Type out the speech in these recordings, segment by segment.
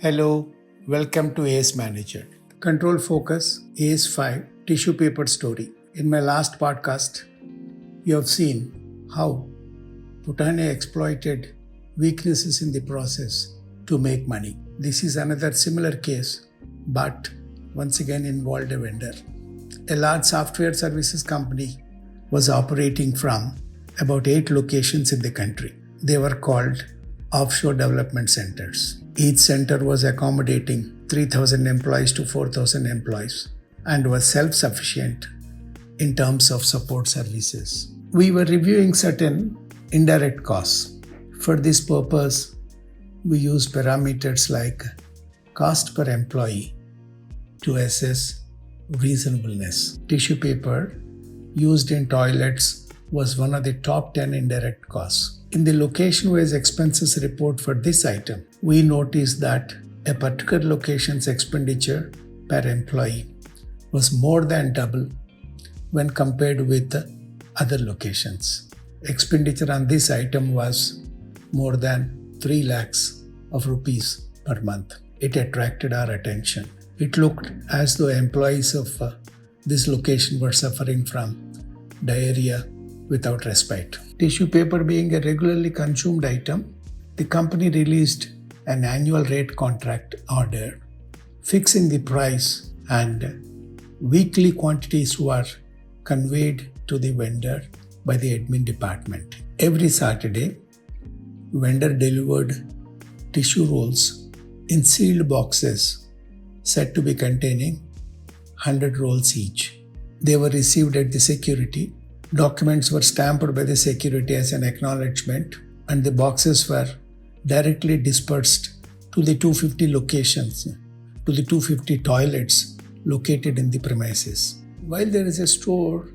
Hello, welcome to ACE Manager. Control Focus ACE 5 Tissue Paper Story. In my last podcast, you have seen how Putane exploited weaknesses in the process to make money. This is another similar case, but once again involved a vendor. A large software services company was operating from about 8 locations in the country. They were called offshore development centers. Each center was accommodating 3,000 employees to 4,000 employees and was self-sufficient in terms of support services. We were reviewing certain indirect costs. For this purpose, we used parameters like cost per employee to assess reasonableness. Tissue paper used in toilets was one of the top 10 indirect costs. In the location-wise expenses report for this item, we noticed that a particular location's expenditure per employee was more than double when compared with other locations. Expenditure on this item was more than 3 lakhs of rupees per month. It attracted our attention. It looked as though employees of this location were suffering from diarrhea without respite. Tissue paper being a regularly consumed item, the company released an annual rate contract order fixing the price, and weekly quantities were conveyed to the vendor by the admin department. Every Saturday, vendor delivered tissue rolls in sealed boxes said to be containing 100 rolls each. They were received at the security. Documents were stamped by the security as an acknowledgement, and the boxes were directly dispersed to the 250 locations, to the 250 toilets located in the premises. While there is a store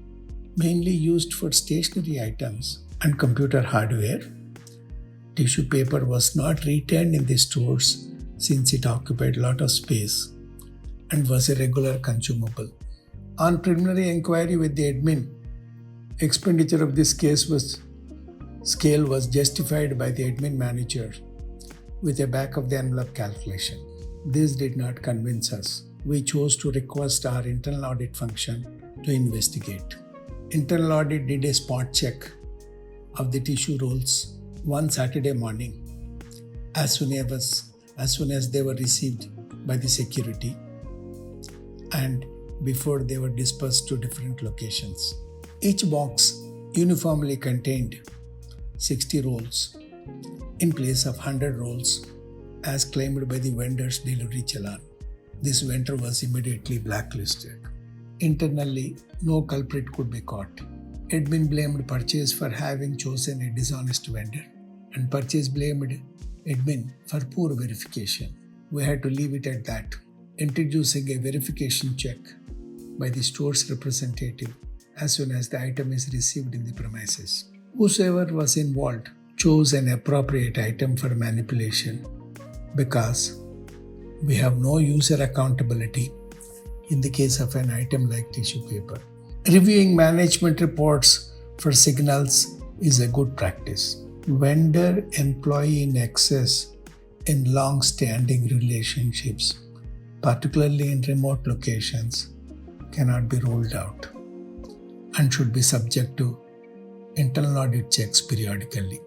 mainly used for stationery items and computer hardware, tissue paper was not retained in the stores since it occupied a lot of space and was a regular consumable. On preliminary inquiry with the admin, expenditure of this scale was justified by the admin manager with a back of the envelope calculation. This did not convince us. We chose to request our internal audit function to investigate. Internal audit did a spot check of the tissue rolls one Saturday morning as soon as they were received by the security and before they were dispersed to different locations. Each box uniformly contained 60 rolls in place of 100 rolls as claimed by the vendor's delivery challan. This vendor was immediately blacklisted. Internally, no culprit could be caught. Admin blamed purchase for having chosen a dishonest vendor, and purchase blamed admin for poor verification. We had to leave it at that, introducing a verification check by the store's representative as soon as the item is received in the premises. Whosoever was involved chose an appropriate item for manipulation because we have no user accountability in the case of an item like tissue paper. Reviewing management reports for signals is a good practice. Vendor-employee nexus in long-standing relationships, particularly in remote locations, cannot be ruled out and should be subject to internal audit checks periodically.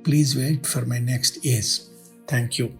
Please wait for my next ACE. Thank you.